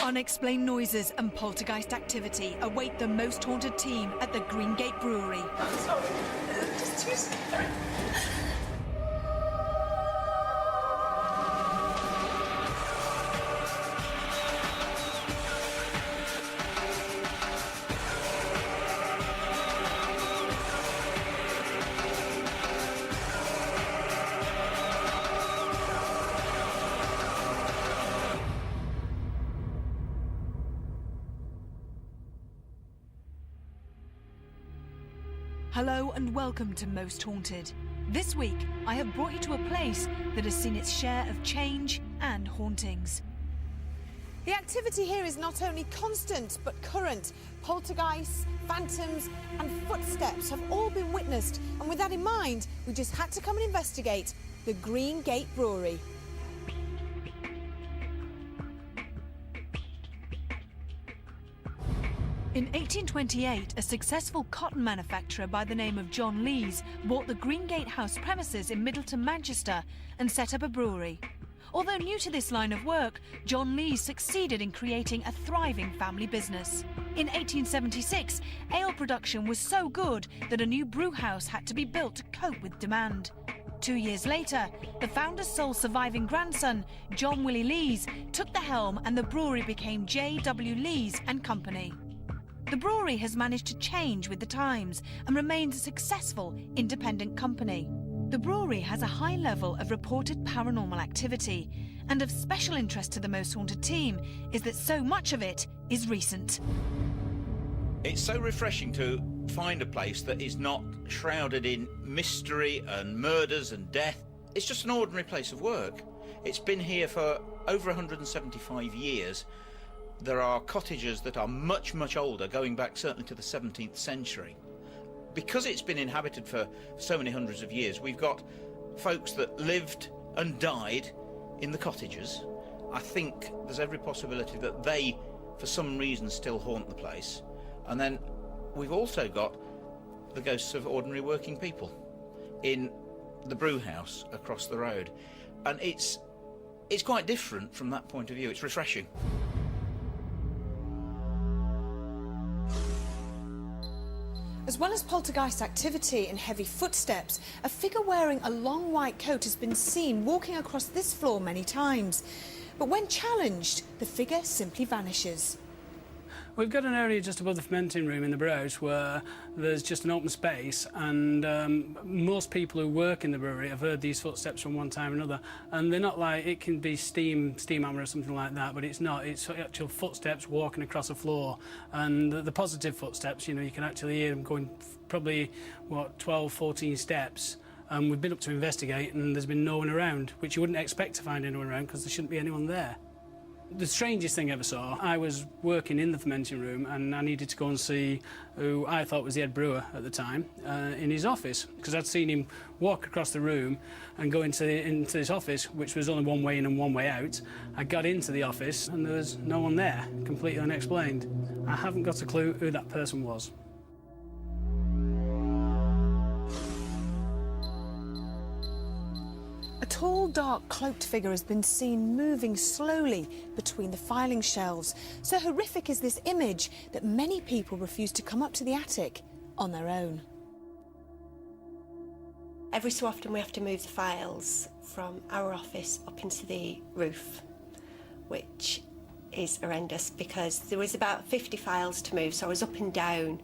Unexplained noises and poltergeist activity await the most haunted team at the Greengate Brewery. I'm sorry. Just 2 seconds. Hello and welcome to Most Haunted. This week, I have brought you to a place that has seen its share of change and hauntings. The activity here is not only constant, but current. Poltergeists, phantoms and footsteps have all been witnessed. And with that in mind, we just had to come and investigate the Greengate Brewery. In 1828, a successful cotton manufacturer by the name of John Lees bought the Greengate House premises in Middleton, Manchester, and set up a brewery. Although new to this line of work, John Lees succeeded in creating a thriving family business. In 1876, ale production was so good that a new brew house had to be built to cope with demand. 2 years later, the founder's sole surviving grandson, John Willie Lees, took the helm and the brewery became J.W. Lees and Company. The brewery has managed to change with the times and remains a successful independent company. The brewery has a high level of reported paranormal activity, and of special interest to the Most Haunted team is that so much of it is recent. It's so refreshing to find a place that is not shrouded in mystery and murders and death. It's just an ordinary place of work. It's been here for over 175 years. There are cottages that are much, much older, going back certainly to the 17th century. Because it's been inhabited for so many hundreds of years, we've got folks that lived and died in the cottages. I think there's every possibility that they, for some reason, still haunt the place. And then we've also got the ghosts of ordinary working people in the brew house across the road. And it's quite different from that point of view. It's refreshing. As well as poltergeist activity and heavy footsteps, a figure wearing a long white coat has been seen walking across this floor many times. But when challenged, the figure simply vanishes. We've got an area just above the fermenting room in the brew where there's just an open space, and most people who work in the brewery have heard these footsteps from one time or another, and they're not like, it can be steam hammer or something like that, but it's not. It's actual footsteps walking across a floor, and the positive footsteps, you know, you can actually hear them going probably, 12, 14 steps. We've been up to investigate, and there's been no one around, which you wouldn't expect to find anyone around because there shouldn't be anyone there. The strangest thing I ever saw, I was working in the fermenting room and I needed to go and see who I thought was the head brewer at the time in his office, because I'd seen him walk across the room and go into this office, which was only one way in and one way out. I got into the office and there was no one there, completely unexplained. I haven't got a clue who that person was. A tall, dark, cloaked figure has been seen moving slowly between the filing shelves. So horrific is this image that many people refuse to come up to the attic on their own. Every so often we have to move the files from our office up into the roof, which is horrendous because there was about 50 files to move, so I was up and down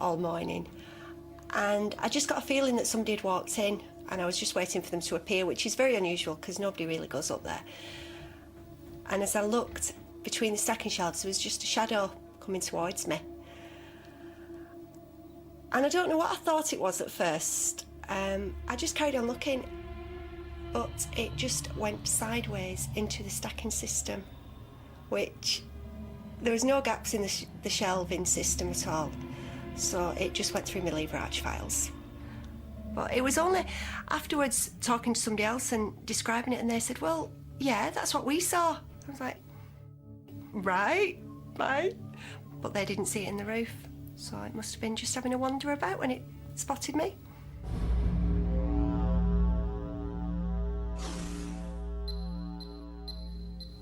all morning. And I just got a feeling that somebody had walked in, and I was just waiting for them to appear, which is very unusual because nobody really goes up there. And as I looked between the stacking shelves, there was just a shadow coming towards me. And I don't know what I thought it was at first. I just carried on looking, but it just went sideways into the stacking system, which there was no gaps in the shelving system at all. So it just went through my lever arch files. But it was only afterwards talking to somebody else and describing it, and they said, well, yeah, that's what we saw. I was like, right, fine. But they didn't see it in the roof, so it must have been just having a wander about when it spotted me.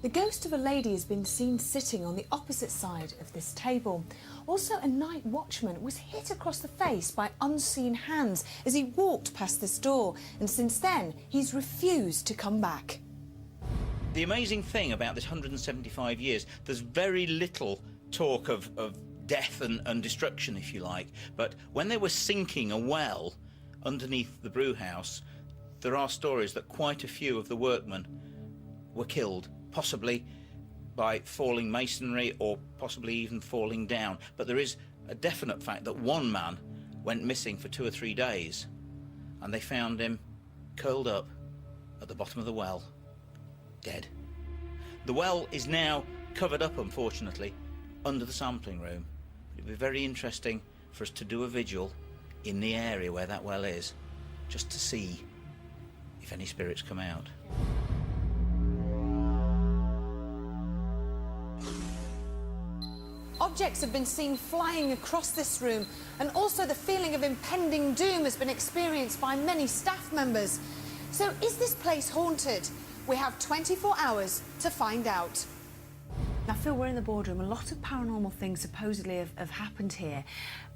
The ghost of a lady has been seen sitting on the opposite side of this table. Also, a night watchman was hit across the face by unseen hands as he walked past this door, and since then, he's refused to come back. The amazing thing about this 175 years, there's very little talk of death and destruction, if you like. But when they were sinking a well underneath the brew house, there are stories that quite a few of the workmen were killed, possibly by falling masonry or possibly even falling down. But there is a definite fact that one man went missing for 2 or 3 days, and they found him curled up at the bottom of the well, dead. The well is now covered up, unfortunately, under the sampling room. It'd be very interesting for us to do a vigil in the area where that well is, just to see if any spirits come out. Objects have been seen flying across this room, and also the feeling of impending doom has been experienced by many staff members. So is this place haunted? We have 24 hours to find out. Now, Phil, we're in the boardroom. A lot of paranormal things supposedly have happened here.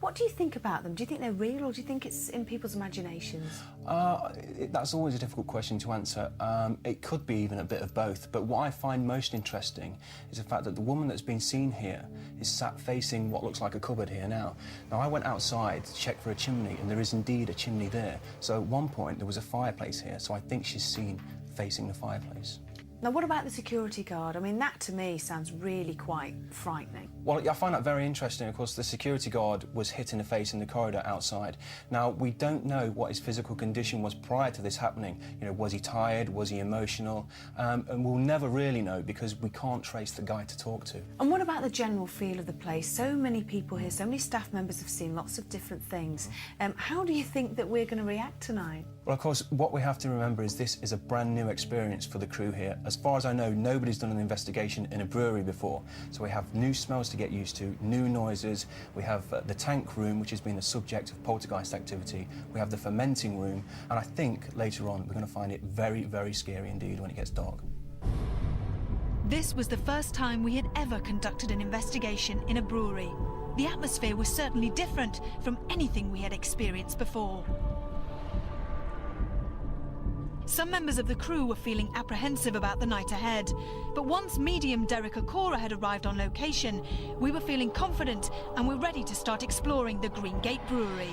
What do you think about them? Do you think they're real, or do you think it's in people's imaginations? That's always a difficult question to answer. It could be even a bit of both, but what I find most interesting is the fact that the woman that's been seen here is sat facing what looks like a cupboard here now. Now, I went outside to check for a chimney, and there is indeed a chimney there. So at one point, there was a fireplace here, so I think she's seen facing the fireplace. Now, what about the security guard? I mean, that to me sounds really quite frightening. Well, I find that very interesting. Of course, the security guard was hit in the face in the corridor outside. Now, we don't know what his physical condition was prior to this happening. You know, was he tired? Was he emotional? And we'll never really know because we can't trace the guy to talk to. And what about the general feel of the place? So many people here, so many staff members have seen lots of different things. How do you think that we're going to react tonight? Well, of course, what we have to remember is this is a brand new experience for the crew here. As far as I know, nobody's done an investigation in a brewery before. So we have new smells to get used to, new noises. We have the tank room, which has been the subject of poltergeist activity. We have the fermenting room. And I think later on, we're going to find it very, very scary indeed when it gets dark. This was the first time we had ever conducted an investigation in a brewery. The atmosphere was certainly different from anything we had experienced before. Some members of the crew were feeling apprehensive about the night ahead, but once medium Derek Okora had arrived on location, we were feeling confident and were ready to start exploring the Greengate Brewery.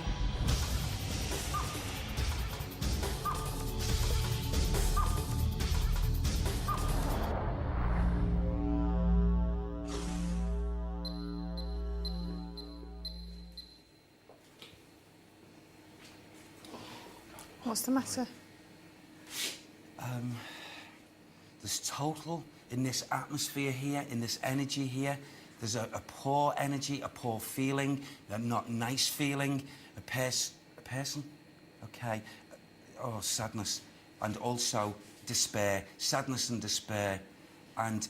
What's the matter? There's total in this atmosphere here, in this energy here. There's a poor energy, a poor feeling, a not nice feeling, a person? Okay. Oh, sadness. And also despair. Sadness and despair. And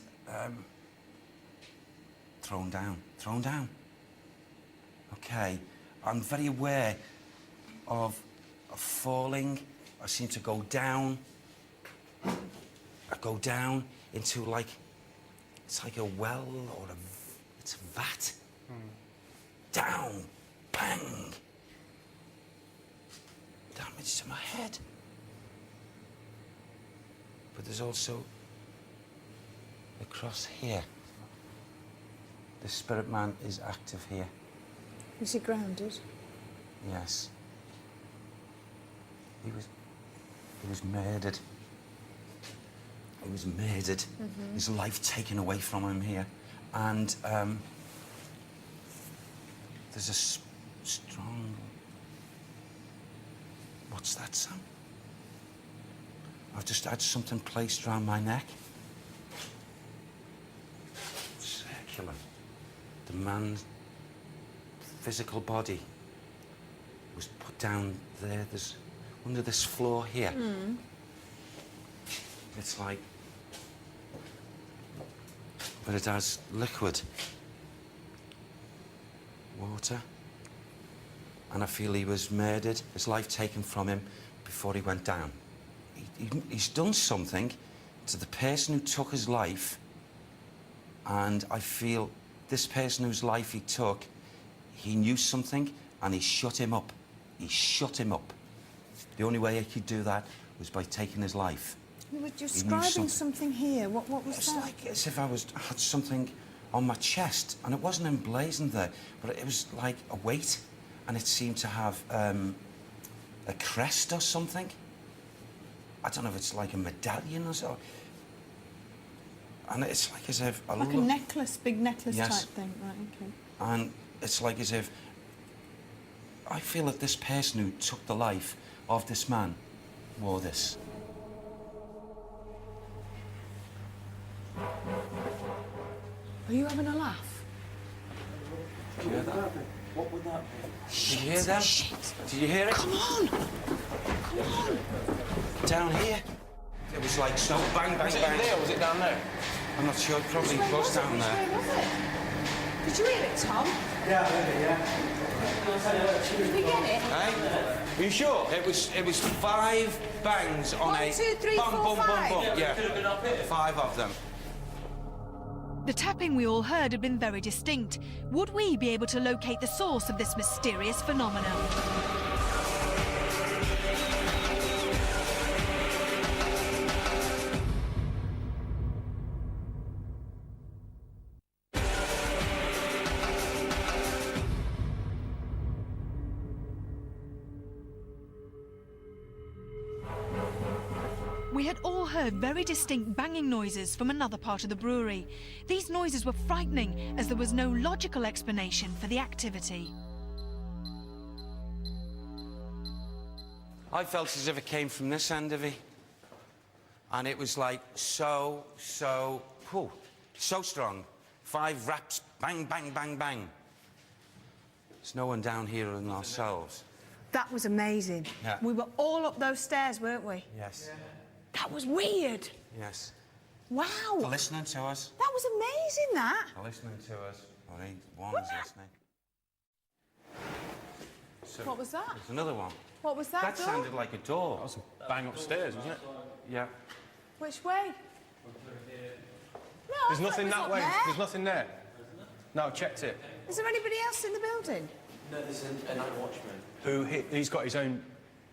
thrown down. Okay. I'm very aware of falling. I seem to go down. I go down into it's like a well or it's a vat. Down, bang. Damage to my head. But there's also across here. The spirit man is active here. Is he grounded? Yes. He was murdered. He was murdered. His life taken away from him here. And there's a strong... What's that, Sam? I've just had something placed around my neck. Circular. The man's physical body was put down there. There's under this floor here. It's like... But it has liquid. Water. And I feel he was murdered, his life taken from him before he went down. He's done something to the person who took his life And I feel this person whose life he took, he knew something and he shut him up. He shut him up. The only way he could do that was by taking his life. You were describing something here. What was It's that? like as if I had something on my chest, and it wasn't emblazoned there, but it was like a weight, and it seemed to have a crest or something. I don't know if it's like a medallion or so. And it's like as if... Like a necklace, big necklace Yes. type thing. Right, okay. And it's like as if... I feel that this person who took the life of this man wore this. Are you having a laugh? Did you hear that? What would that be? Did you hear that? Shit. Did you hear it? Come on! Come on! Down here. It was like so bang, bang, bang. There, or was it down there? I'm not sure. It probably was down Which there. way was it? Did you hear it, Tom? Yeah, I heard it, yeah. Did we get it? Eh? Are you sure? It was 5 bangs on 1, a... 2, 3, bum, 4, bum, 5. bum, bum. Yeah, 5 of them. The tapping we all heard had been very distinct. Would we be able to locate the source of this mysterious phenomenon? We had all heard very distinct banging noises from another part of the brewery. These noises were frightening, as there was no logical explanation for the activity. I felt as if it came from this end of it. And it was like so strong. 5 raps, bang, bang, bang, bang. There's no one down here other than ourselves. That was amazing. Yeah. We were all up those stairs, weren't we? Yes. That was weird. Yes. Wow. They're listening to us. That was amazing, that. They're listening to us. Only one's listening. So What was that? there's another one. What was that, That door? sounded like a door. That was a bang upstairs, wasn't it? Yeah. Which way? No, There's I thought nothing it was that up way. there. There's nothing there. No, I've checked it. Is there anybody else in the building? No, there's a night watchman. Who he's got his own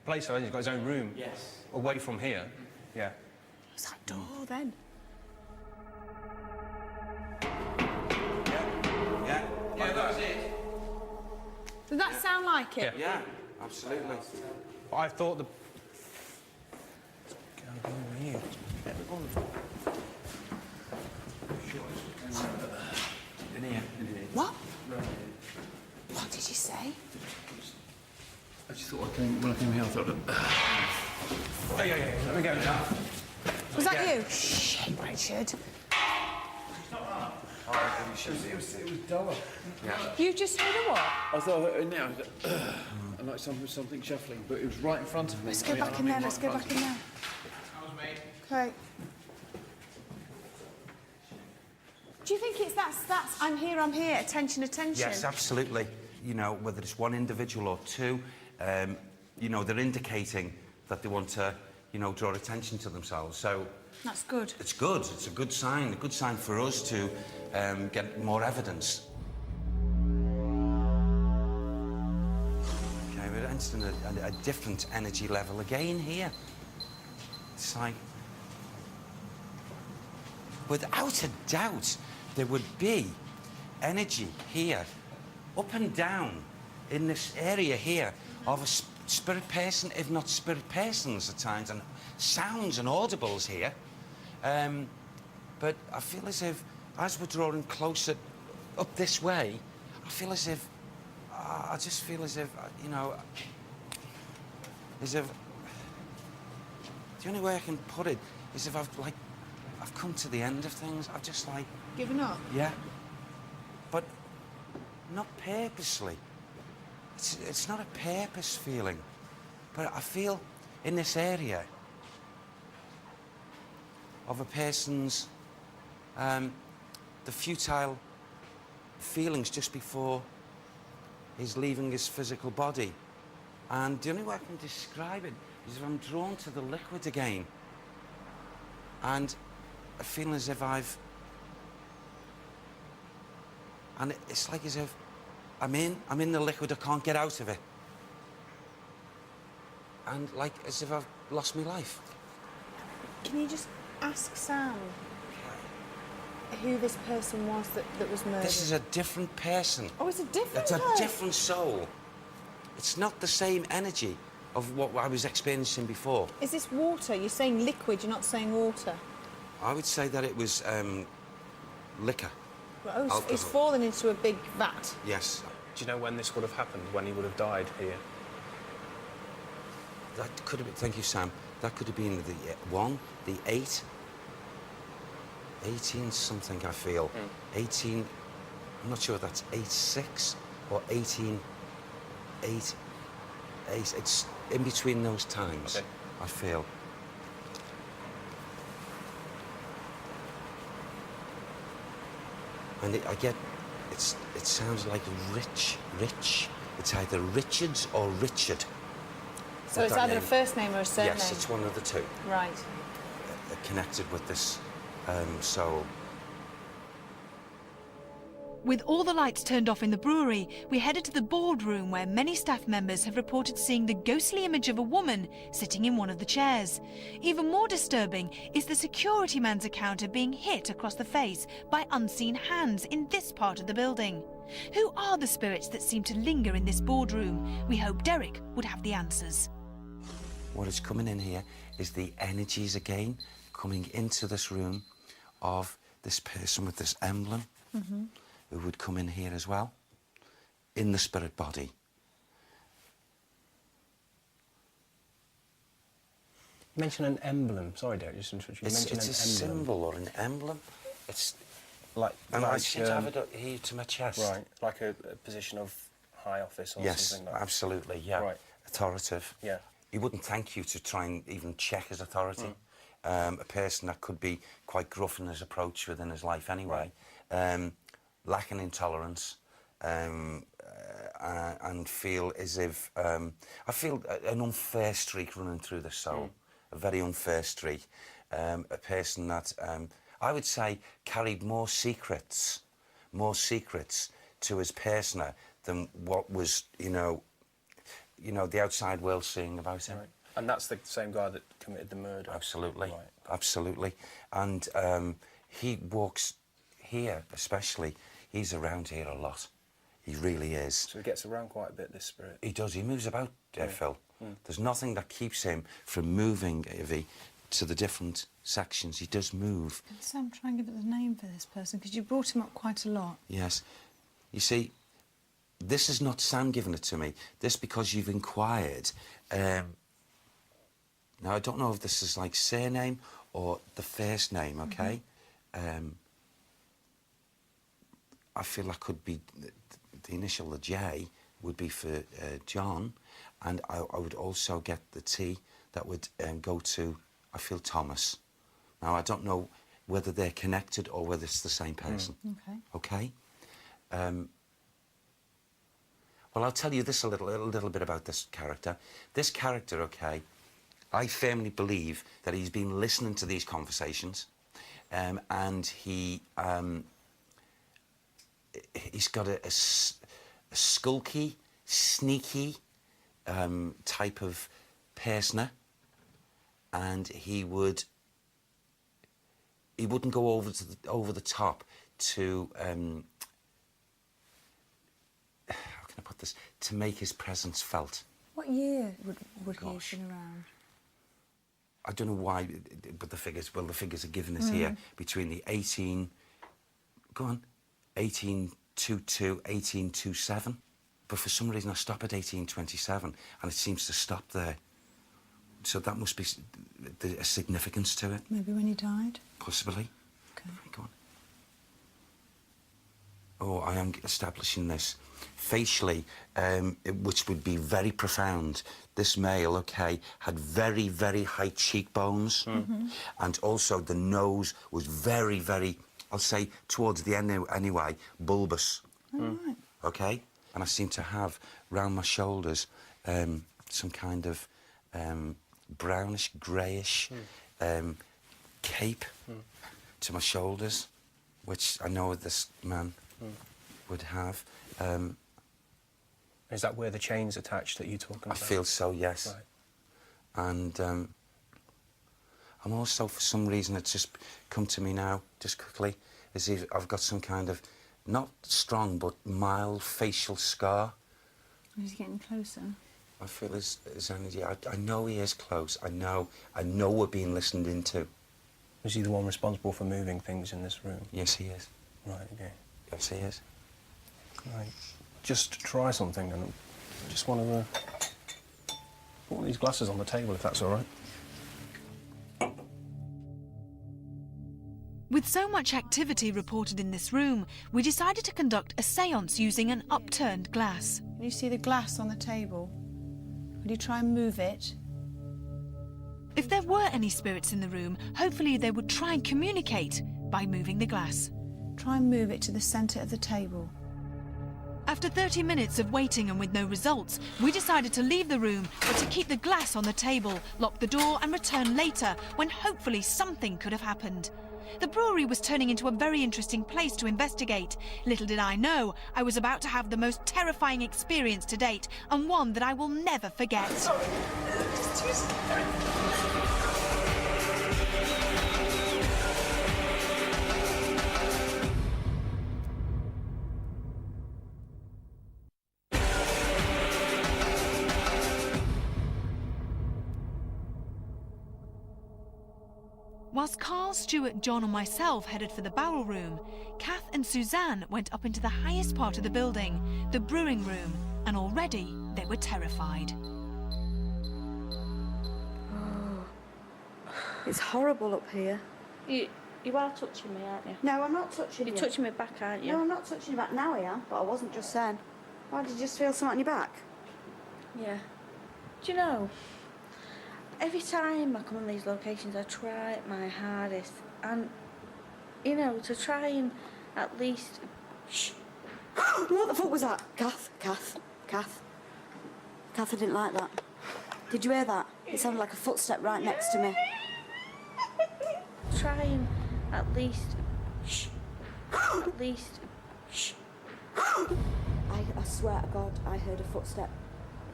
place, hasn't he? He's got his own room. Yes. Away from here. Yeah. What's that door then? Yeah. Yeah, that was it. Did that sound like it? Yeah, absolutely. But I thought the... In here. What? What did you say? I just thought when I came here, I thought, Yeah. Let me go now. Was that you? Shit, Richard. it was duller. You just heard a what? I thought now, I like something shuffling, but it was right in front of me. Let's go back in there, let's go back in there. Okay. Do you think it's that's I'm here, attention, attention? Yes, absolutely. You know, whether it's one individual or two, you know, they're indicating that they want to, you know, draw attention to themselves. So That's good. it's good. It's a good sign for us to get more evidence. Okay, we're entering a different energy level again here. It's like, without a doubt, there would be energy here, up and down, in this area here, of a spirit person, if not spirit persons at times, and sounds and audibles here. But I feel as if, as we're drawing closer up this way, I feel as if, I just feel as if, you know, as if, the only way I can put it is if I've come to the end of things. I've just like... Giving up? Yeah. But not purposely. It's not a purpose feeling. But I feel in this area of a person's, the futile feelings just before he's leaving his physical body. And the only way I can describe it is if I'm drawn to the liquid again. And I feel as if I've and it's like as if I'm in the liquid, I can't get out of it. And like as if I've lost my life. Can you just ask Sam who this person was that was murdered? This is a different person. Oh, it's a different It's a person? different soul. It's not the same energy of what I was experiencing before. Is this water? You're saying liquid, you're not saying water. I would say that it was liquor. Oh, it's Alcohol. fallen into a big vat. Yes. Do you know when this would have happened, when he would have died here? That could have been, thank you, Sam. That could have been the 1, the 8, 18 something, I feel. 18, I'm not sure if that's 8-6 or 18, 8, it's in between those times, Okay. I feel. And I get, it sounds like rich. It's either Richards or Richard. So With it's that either a name. first name or a surname? Yes, it's one of the two. Right. Connected with this soul. With all the lights turned off in the brewery, we headed to the boardroom where many staff members have reported seeing the ghostly image of a woman sitting in one of the chairs. Even more disturbing is the security man's account of being hit across the face by unseen hands in this part of the building. Who are the spirits that seem to linger in this boardroom? We hope Derek would have the answers. What is coming in here is the energies again coming into this room of this person with this emblem who would come in here as well in the spirit body. You mentioned an emblem. Sorry, Derek, just interrupt you. You mentioned It's a an emblem. symbol or an emblem. It's Like, and I seem to have it here to my chest. Right, like a position of high office or Yes, something like that. absolutely. Yeah. Right. Authoritative. Yeah. He wouldn't thank you to try and even check his authority. A person that could be quite gruff in his approach within his life anyway. Lacking in tolerance. And feel as if... I feel an unfair streak running through the soul. A very unfair streak. A person that, I would say, carried more secrets to his persona than what was, you know, the outside world seeing about him. Right. And that's the same guy that committed the murder? Absolutely. Right. Absolutely. And he walks here, especially. He's around here a lot. He really is. So he gets around quite a bit, this spirit? He does. He moves about, Phil. There's nothing that keeps him from moving, Ivy, to the different sections. He does move. Can Sam try and give us a name for this person? Because you brought him up quite a lot. Yes. You see, this is not Sam giving it to me. This because you've inquired. Now, I don't know if this is like surname or the first name, OK? I feel that could be... The initial, the J, would be for John, and I would also get the T that would go to, I feel, Thomas. Now, I don't know whether they're connected or whether it's the same person. Okay. OK? Well, I'll tell you this a little bit about this character. This character, OK, I firmly believe that he's been listening to these conversations, and he's got a skulky, sneaky type of persona, and he wouldn't go over the top to how can I put this, to make his presence felt. What year would he have been around? I don't know why, but the figures are given us here between the 1822, 1827. But for some reason I stop at 1827 and it seems to stop there. So that must be a significance to it. Maybe when he died? Possibly. Okay. Go on. Oh, I am establishing this. Facially, which would be very profound, this male, OK, had very, very high cheekbones. And also the nose was very, very, I'll say, towards the end anyway, bulbous. Right. OK? And I seem to have, round my shoulders, some kind of brownish, greyish cape to my shoulders, which I know this man would have. Is that where the chain's attached that you're talking about? I feel so, yes. Right. And I'm also, for some reason, it's just come to me now, just quickly, as if I've got some kind of, not strong, but mild facial scar. He's getting closer. I feel his energy. I know he is close. I know we're being listened into. Is he the one responsible for moving things in this room? Yes, he is. Right, okay. Yes, he is. Right. Just try something, and I just want to put one of these glasses on the table, if that's all right. With so much activity reported in this room, we decided to conduct a séance using an upturned glass. Can you see the glass on the table? Could you try and move it? If there were any spirits in the room, hopefully they would try and communicate by moving the glass. Try and move it to the centre of the table. After 30 minutes of waiting and with no results, we decided to leave the room, but to keep the glass on the table, lock the door and return later, when hopefully something could have happened. The brewery was turning into a very interesting place to investigate. Little did I know, I was about to have the most terrifying experience to date, and one that I will never forget. Sorry. Just 2 seconds. Whilst Carl, Stuart, John and myself headed for the barrel room, Kath and Suzanne went up into the highest part of the building, the brewing room, and already they were terrified. Oh, it's horrible up here. You are touching me, aren't you? No, I'm not touching you. You're touching me back, aren't you? No, I'm not touching you back. Now I am, but I wasn't just then. Why, did you just feel something on your back? Yeah. Do you know, every time I come on these locations, I try my hardest. And, you know, to try and at least... Shh! What the fuck was that? Kath, I didn't like that. Did you hear that? It sounded like a footstep right next to me. Try and at least... Shh! At least... Shh! I swear to God, I heard a footstep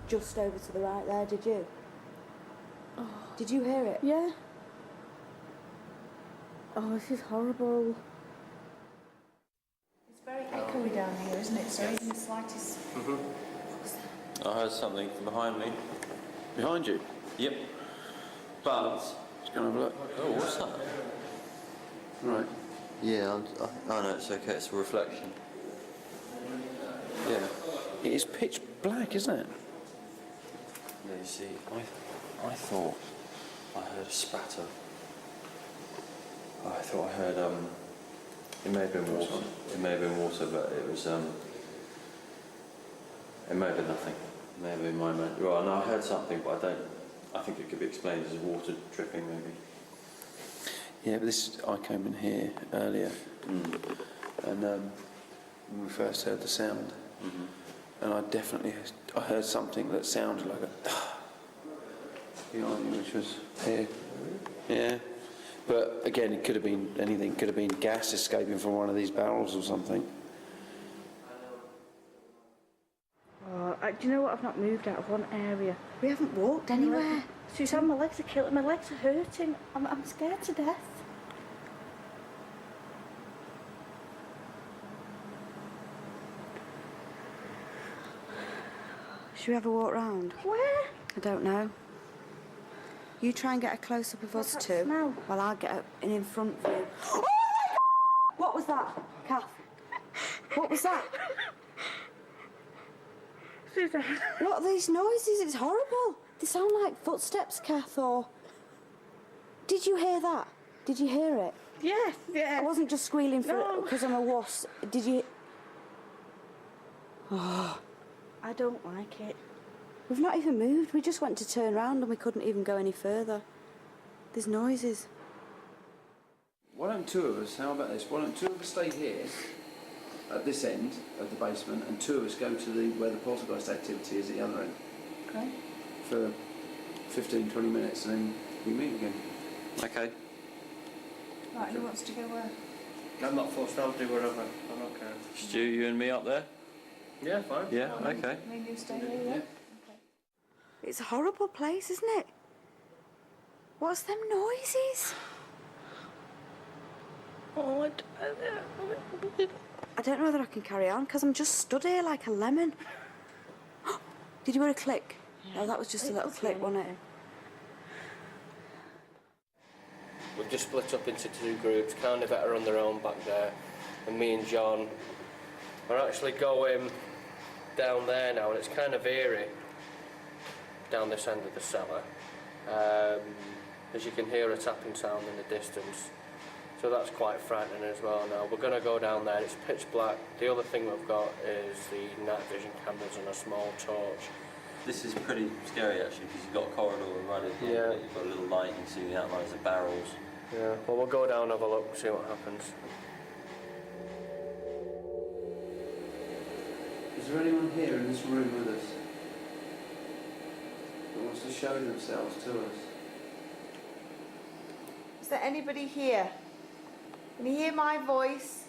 just over to the right there, did you? Oh. Did you hear it? Yeah. Oh, this is horrible. It's very echoey down here, isn't it? So even the slightest... I heard something from behind me. Behind you? Yep. But... Let's go and have a look. Oh, what's that? Right. Yeah, oh no, it's okay, it's a reflection. Yeah. It is pitch black, isn't it? Yeah, you see, I thought I heard a spatter. I thought I heard, it may have been water. It may have been water, but it was, it may have been nothing. It may have been my mind. Well, no, I heard something, but I think it could be explained as water dripping, maybe. Yeah, but I came in here earlier, and when we first heard the sound, and I heard something that sounded like a behind me, which was here. Yeah, but again, it could have been anything. Could have been gas escaping from one of these barrels or something. Oh, do you know what? I've not moved out of one area. We haven't walked anywhere. Suzanne, my legs are killing. My legs are hurting. I'm scared to death. Should we have a walk round? Where? I don't know. You try and get a close-up of us two, while I'll get in front of you. Oh my God! What was that, Kath? What was that? Suzanne. What are these noises? It's horrible. They sound like footsteps, Kath, or... Did you hear that? Did you hear it? Yes, yes. I wasn't just squealing because I'm a wuss. Did you... Oh. I don't like it. We've not even moved. We just went to turn round and we couldn't even go any further. There's noises. Why don't two of us, how about this? Why don't two of us stay here at this end of the basement and two of us go to where the poltergeist activity is at the other end? Okay. For 15, 20 minutes and then we meet again. Okay. Right, who wants to go where? I'm not forced, I'll do whatever. I'm okay. Stu, you and me up there? Yeah, fine. Yeah, okay. Maybe you stay here, yeah? It's a horrible place, isn't it? What's them noises? Oh, I don't know whether I can carry on because I'm just stood here like a lemon. Did you hear a click? No, that was just a little click, wasn't it? We've just split up into 2 groups. Carnivet are on their own back there, and me and John are actually going down there now, and it's kind of eerie down this end of the cellar. As you can hear a tapping sound in the distance. So that's quite frightening as well now. We're going to go down there, it's pitch black. The other thing we've got is the night vision cameras and a small torch. This is pretty scary actually, because you've got a corridor running. Yeah. You've got a little light, you can see the outlines of barrels. Yeah, well we'll go down and have a look, see what happens. Is there anyone here in this room with us that wants to show themselves to us? Is there anybody here? Can you hear my voice?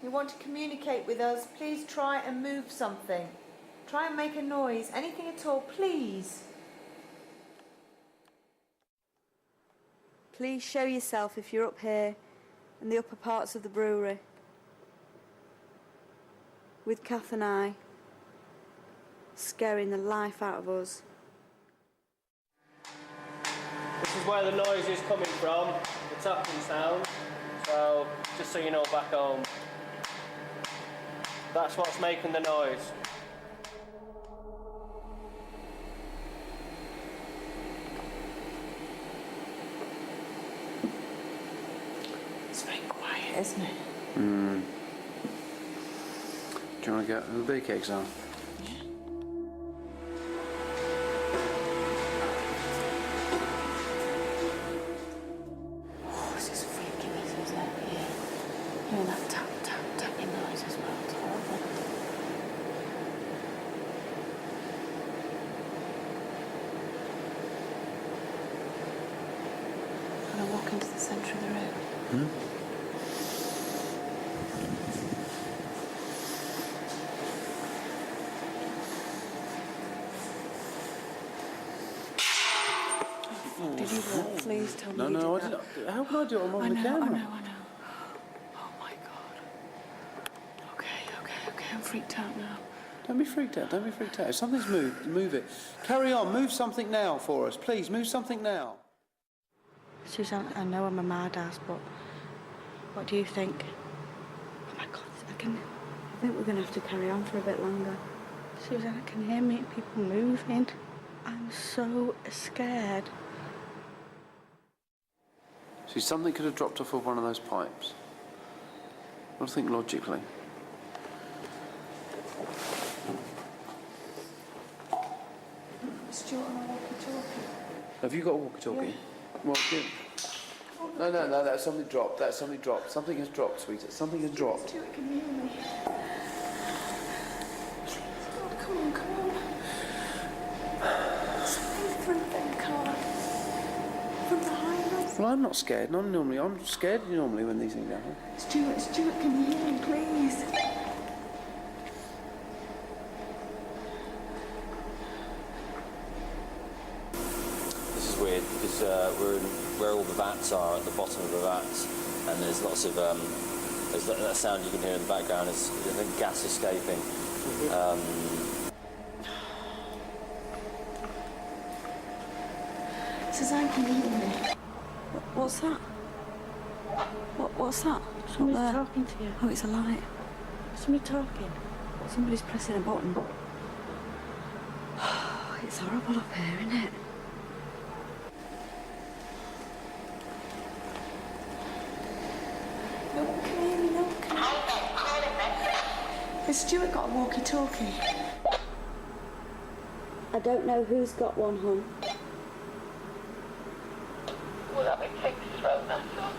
You want to communicate with us? Please try and move something. Try and make a noise. Anything at all, please. Please show yourself if you're up here in the upper parts of the brewery. With Kath and I, scaring the life out of us. This is where the noise is coming from, the tapping sound. So, just so you know back home, that's what's making the noise. It's very quiet, isn't it? Hmm. Do you want to get who the big cakes are? Oh, this is freaky, this, isn't it? Yeah. Hearing that tap, tap, tapping noise as well. It's horrible. I'm going to walk into the centre of the room. Hmm? Did you do it? Please tell me No, you no, I did that. didn't. How can I do it? I'm on the camera. I know. Oh my God. Okay, I'm freaked out now. Don't be freaked out. Don't be freaked out. If something's moved, move it. Carry on. Move something now for us, please. Move something now. Suzanne, I know I'm a mad ass, but what do you think? Oh my God, I think we're going to have to carry on for a bit longer. Suzanne, I can hear people moving. I'm so scared. See, something could have dropped off of one of those pipes. I'll think logically. Stuart and I walkie-talkie. Have you got a walkie-talkie? Yeah. Well, no, that's something dropped. That's something dropped. Something has dropped, sweetheart. Something has dropped. Stuart can hear me. Stuart, come on. Something from them, come on. From behind us. Well, I'm not scared. I'm scared normally when these things happen. Stuart, can you hear me, please? This is weird because we're in where all the vats are, at the bottom of the vats, and there's lots of there's that sound you can hear in the background is I think gas escaping. Suzanne, can you hear me? What's that? What's that? Somebody's Up there? talking to you. Oh, it's a light. Somebody talking. Somebody's pressing a button. It's horrible up here, isn't it? No one can hear me, Has Stuart got a walkie-talkie? I don't know who's got one, hon. Will that be fixed throat, that's all?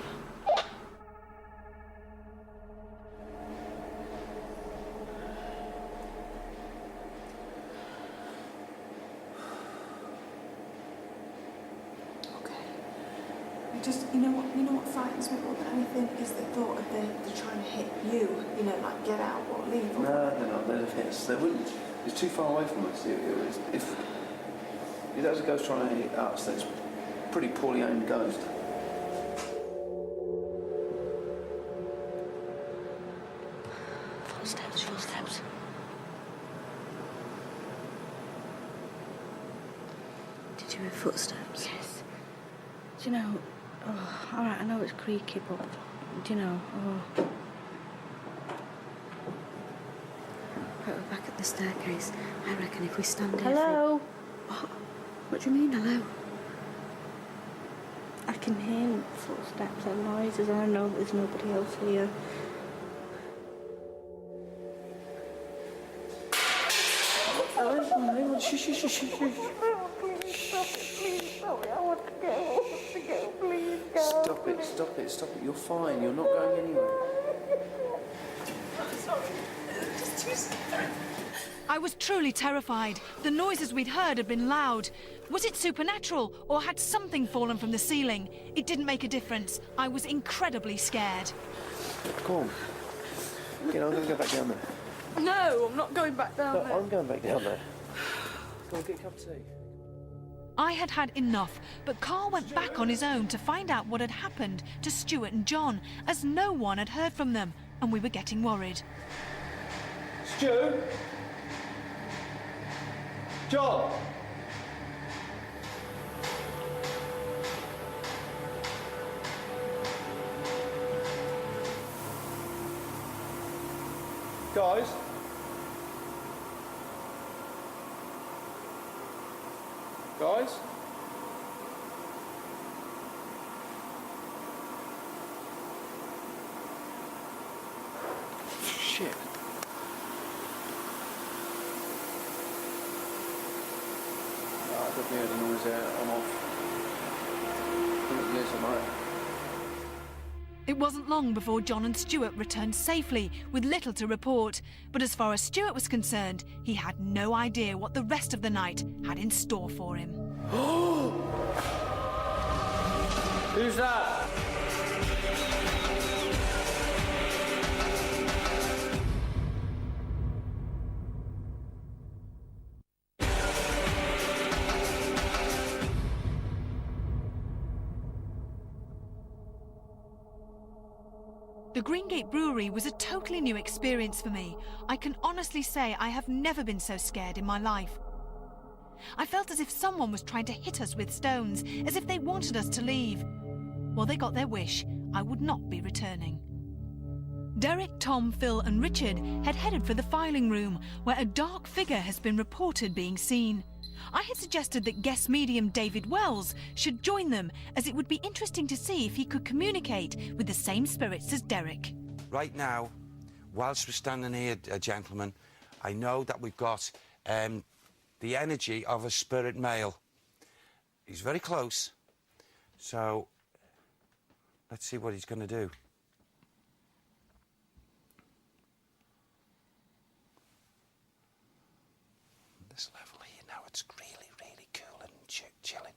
Just, you know what frightens me more than anything is the thought of they're trying to hit you, you know, like get out or leave. Or No, they're not. They'd have hit us. They wouldn't. It's too far away from us. If that was a ghost trying to hit us, that's a pretty poorly aimed ghost. Footsteps, footsteps. Did you hear footsteps? Yes. Do you know, all right, I know it's creaky, but do you know, Right, we're back at the staircase. I reckon if we stand here Hello? What do you mean, hello? I can hear footsteps and noises, and I know there's nobody else here. Oh, shh, shh, shh, shh, shh. Stop it. You're fine. You're not going anywhere. I was truly terrified. The noises we'd heard had been loud. Was it supernatural, or had something fallen from the ceiling? It didn't make a difference. I was incredibly scared. Go on. I'm going to go back down there. No, I'm not going back down No, there. I'm going back down there. Go on, get a cup of tea. I had had enough, but Carl went back on his own to find out what had happened to Stuart and John, as no one had heard from them, and we were getting worried. Stu? John? Guys? Guys? Shit. I don't hear the noise there. I'm off. It wasn't long before John and Stuart returned safely, with little to report. But as far as Stuart was concerned, he had no idea what the rest of the night had in store for him. Who's that? The Greengate Brewery was a totally new experience for me. I can honestly say I have never been so scared in my life. I felt as if someone was trying to hit us with stones, as if they wanted us to leave. Well, they got their wish. I would not be returning. Derek, Tom, Phil and Richard had headed for the filing room, where a dark figure has been reported being seen. I had suggested that guest medium David Wells should join them, as it would be interesting to see if he could communicate with the same spirits as Derek. Right now, whilst we're standing here, gentlemen, I know that we've got the energy of a spirit male. He's very close, so let's see what he's going to do. This level here now, it's really, really cool and chilling.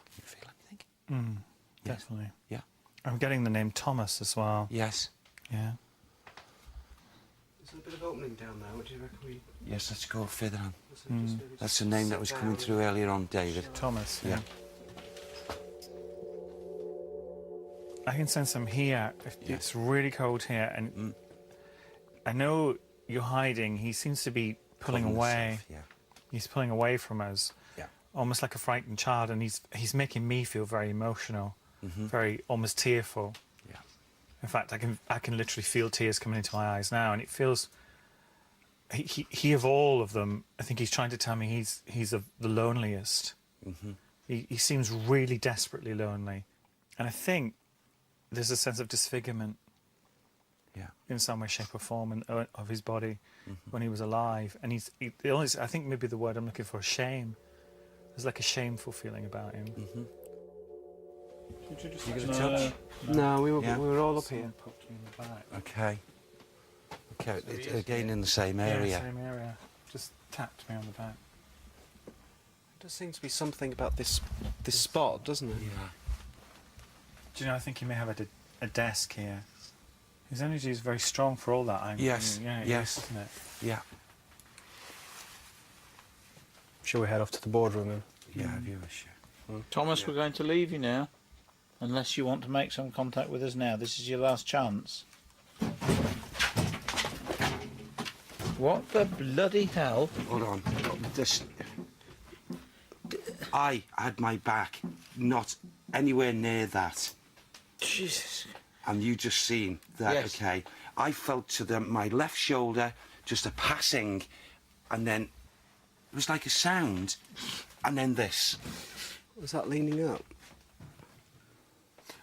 Can you feel anything? Yes. Definitely. Yeah. I'm getting the name Thomas as well. Yes. Yeah. Is there a bit of opening down there? What do you reckon we... Yes, let's go further on. That's the name that was coming through earlier on, David. Thomas, yeah. I can sense him here. It's really cold here, and I know you're hiding. He seems to be pulling away. Himself, yeah. He's pulling away from us. Yeah. Almost like a frightened child, and he's making me feel very emotional, very almost tearful. Yeah. In fact, I can literally feel tears coming into my eyes now, and it feels. He of all of them, I think he's trying to tell me he's the loneliest. He seems really desperately lonely, and I think there's a sense of disfigurement. Yeah. In some way, shape, or form, of his body when he was alive, and I think maybe the word I'm looking for is shame. There's like a shameful feeling about him. You going to touch? No, we were all up here. Poked me in the back. Okay. Okay, it's again in the same area. Yeah, same area. Just tapped me on the back. There does seem to be something about this spot, doesn't it? Yeah. Do you know, I think he may have a desk here. His energy is very strong for all that. Yes, Yeah, it yes. is, isn't it? Yeah. Shall we head off to the boardroom then? Yeah, have you a share? Thomas, we're going to leave you now. Unless you want to make some contact with us now. This is your last chance. What the bloody hell? Hold on. This... I had my back not anywhere near that. Jesus. And you just seen that, Yes. okay? I felt to my left shoulder, just a passing, and then it was like a sound, and then this. Was that leaning up?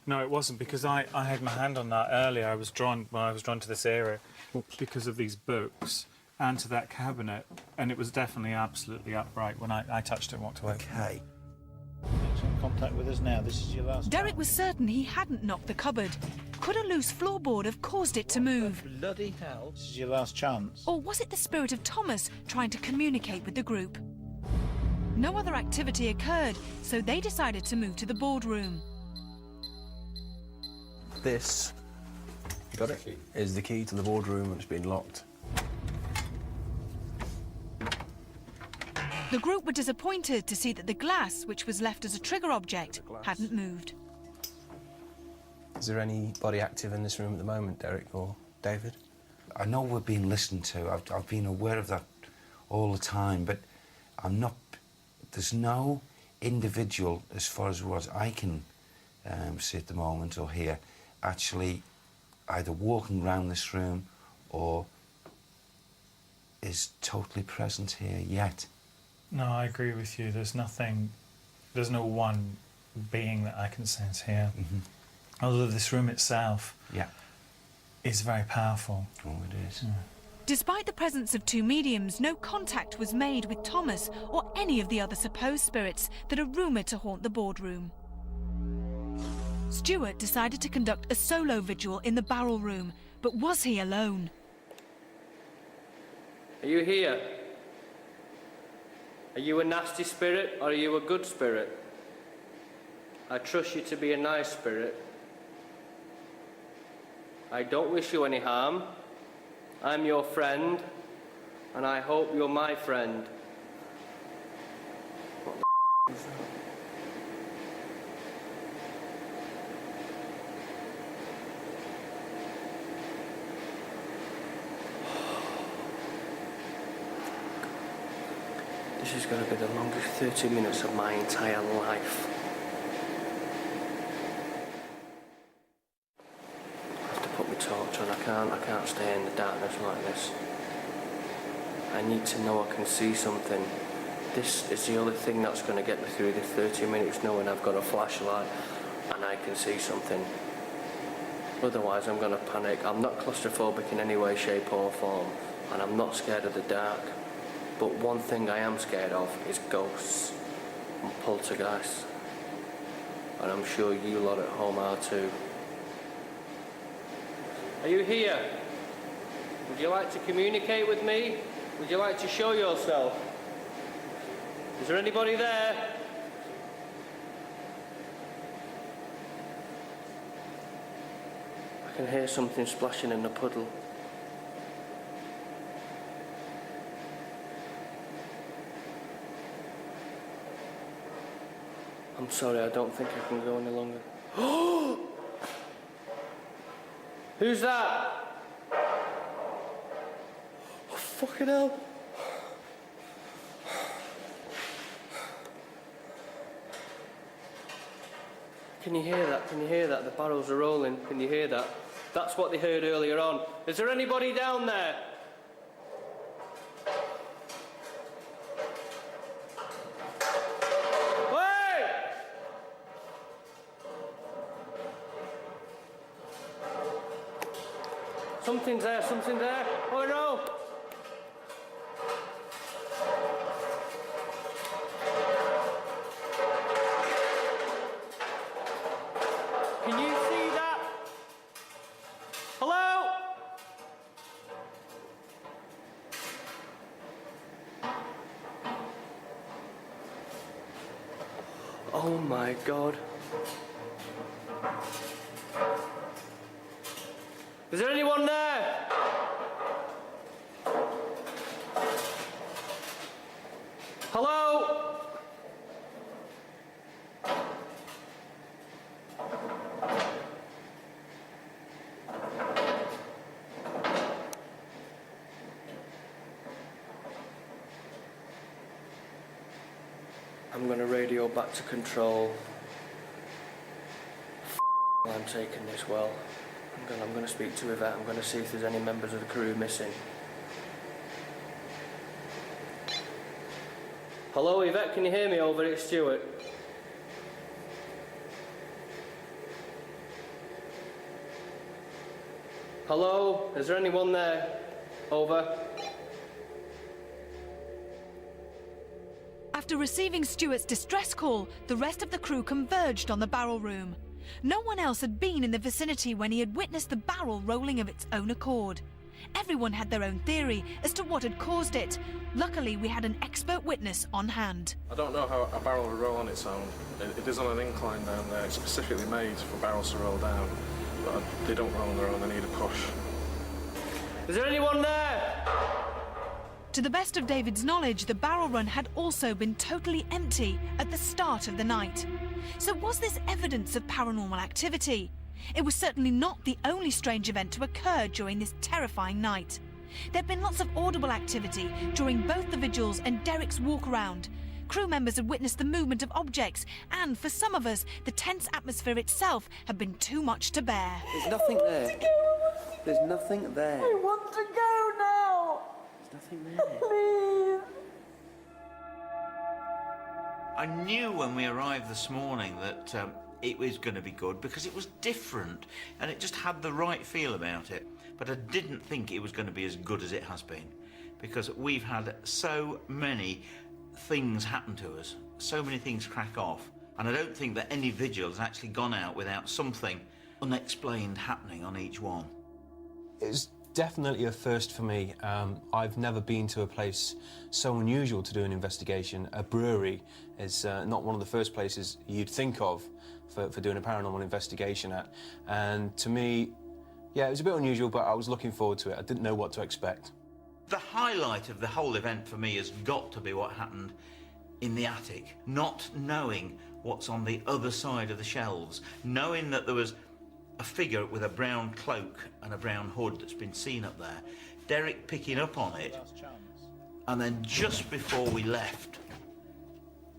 No, it wasn't, because I had my hand on that earlier. I was drawn to this area because of these books and to that cabinet, and it was definitely absolutely upright when I touched it and walked away. Okay. Make some contact with us now. This is your last Derek was certain he hadn't knocked the cupboard. Could a loose floorboard have caused it to move? Bloody hell. This is your last chance. Or was it the spirit of Thomas trying to communicate with the group? No other activity occurred, so they decided to move to the boardroom. This, got it, is the key to the boardroom. It's been locked. The group were disappointed to see that the glass, which was left as a trigger object, hadn't moved. Is there anybody active in this room at the moment, Derek or David? I know we're being listened to. I've been aware of that all the time, but I'm not... There's no individual, as far as what I can see at the moment or hear, actually either walking around this room or is totally present here yet. No, I agree with you. There's no one being that I can sense here. Although this room itself is very powerful. Oh, it is. Yeah. Despite the presence of two mediums, no contact was made with Thomas or any of the other supposed spirits that are rumoured to haunt the boardroom. Stuart decided to conduct a solo vigil in the barrel room, but was he alone? Are you here? Are you a nasty spirit or are you a good spirit? I trust you to be a nice spirit. I don't wish you any harm. I'm your friend, and I hope you're my friend. What the is that? This is going to be the longest 30 minutes of my entire life. I have to put my torch on. I can't stay in the darkness like this. I need to know I can see something. This is the only thing that's going to get me through the 30 minutes, knowing I've got a flashlight and I can see something. Otherwise I'm going to panic. I'm not claustrophobic in any way, shape or form, and I'm not scared of the dark. But one thing I am scared of is ghosts and poltergeists. And I'm sure you lot at home are too. Are you here? Would you like to communicate with me? Would you like to show yourself? Is there anybody there? I can hear something splashing in the puddle. I'm sorry, I don't think I can go any longer. Who's that? Oh, fucking hell. Can you hear that? Can you hear that? The barrels are rolling. Can you hear that? That's what they heard earlier on. Is there anybody down there? Something's there, something there. Oh no! Can you see that? Hello? Oh my God. Is there anyone there? Hello? I'm gonna radio back to control. I'm taking this well. I'm gonna speak to Yvette. I'm gonna see if there's any members of the crew missing. Hello, Yvette, can you hear me over? It's Stuart. Hello, is there anyone there? Over. After receiving Stuart's distress call, the rest of the crew converged on the barrel room. No one else had been in the vicinity when he had witnessed the barrel rolling of its own accord. Everyone had their own theory as to what had caused it. Luckily, we had an expert witness on hand. I don't know how a barrel would roll on its own. It is on an incline down there. It's specifically made for barrels to roll down, but they don't roll on their own. They need a push. Is there anyone there? To the best of David's knowledge, the barrel run had also been totally empty at the start of the night. So was this evidence of paranormal activity? It was certainly not the only strange event to occur during this terrifying night. There'd been lots of audible activity during both the vigils and Derek's walk around. Crew members had witnessed the movement of objects, and for some of us, the tense atmosphere itself had been too much to bear. There's nothing there. There's nothing there. I want to go now. There's nothing there. Please. I knew when we arrived this morning that it was going to be good because it was different and it just had the right feel about it. But I didn't think it was going to be as good as it has been because we've had so many things happen to us, so many things crack off, and I don't think that any vigil has actually gone out without something unexplained happening on each one. It's definitely a first for me. I've never been to a place so unusual to do an investigation. A brewery is not one of the first places you'd think of for doing a paranormal investigation at. And to me, yeah, it was a bit unusual, but I was looking forward to it. I didn't know what to expect. The highlight of the whole event for me has got to be what happened in the attic. Not knowing what's on the other side of the shelves, knowing that there was a figure with a brown cloak and a brown hood that's been seen up there, Derek picking up on it, and then just before we left,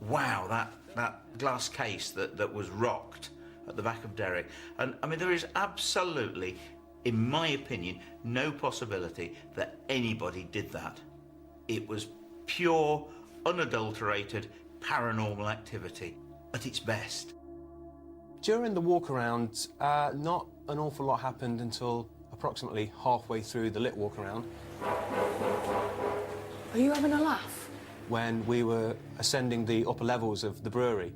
wow, that glass case that was rocked at the back of Derek. And I mean, there is absolutely, in my opinion, no possibility that anybody did that. It was pure, unadulterated, paranormal activity at its best. During the walk around, not an awful lot happened until approximately halfway through the lit walk around. Are you having a laugh? When we were ascending the upper levels of the brewery,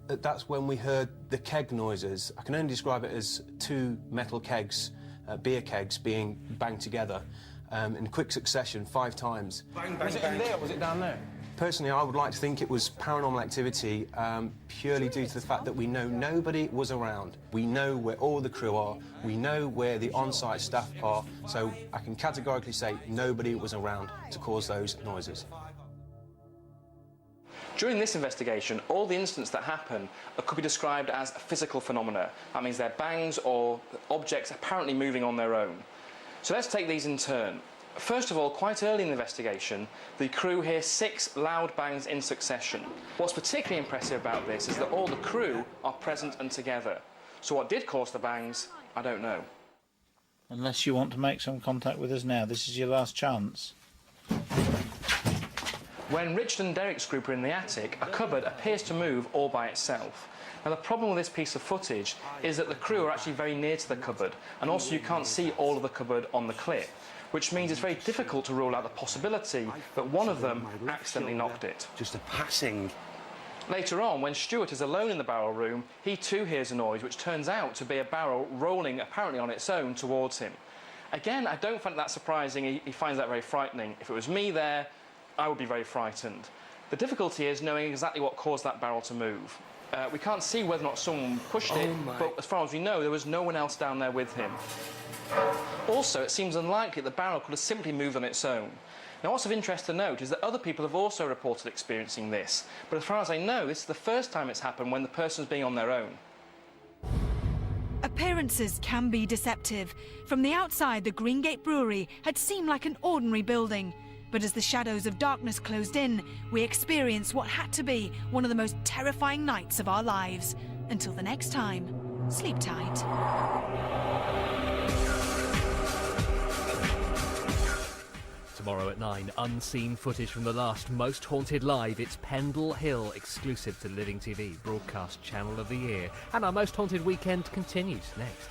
that's when we heard the keg noises. I can only describe it as two metal kegs, beer kegs, being banged together in quick succession 5 times. Bang, bang, was it in there or was it down there? Personally, I would like to think it was paranormal activity purely due to the fact that we know nobody was around. We know where all the crew are, we know where the on-site staff are, so I can categorically say nobody was around to cause those noises. During this investigation, all the incidents that happen could be described as physical phenomena. That means they're bangs or objects apparently moving on their own. So let's take these in turn. First of all, quite early in the investigation, the crew hear 6 loud bangs in succession. What's particularly impressive about this is that all the crew are present and together. So what did cause the bangs, I don't know. Unless you want to make some contact with us now, this is your last chance. When Richard and Derek's group are in the attic, a cupboard appears to move all by itself. Now, the problem with this piece of footage is that the crew are actually very near to the cupboard, and also you can't see all of the cupboard on the clip, which means it's very difficult to rule out the possibility that one of them accidentally knocked it. Just a passing. Later on, when Stuart is alone in the barrel room, he too hears a noise which turns out to be a barrel rolling apparently on its own towards him. Again, I don't find that surprising. He finds that very frightening. If it was me there, I would be very frightened. The difficulty is knowing exactly what caused that barrel to move. We can't see whether or not someone pushed it, but as far as we know, there was no one else down there with him. Also, it seems unlikely the barrel could have simply moved on its own. Now, what's of interest to note is that other people have also reported experiencing this, but as far as I know, this is the first time it's happened when the person's being on their own. Appearances can be deceptive. From the outside, the Greengate Brewery had seemed like an ordinary building. But as the shadows of darkness closed in, we experienced what had to be one of the most terrifying nights of our lives. Until the next time, sleep tight. Tomorrow at 9, unseen footage from the last Most Haunted Live. It's Pendle Hill, exclusive to Living TV, broadcast channel of the year. And our Most Haunted weekend continues next.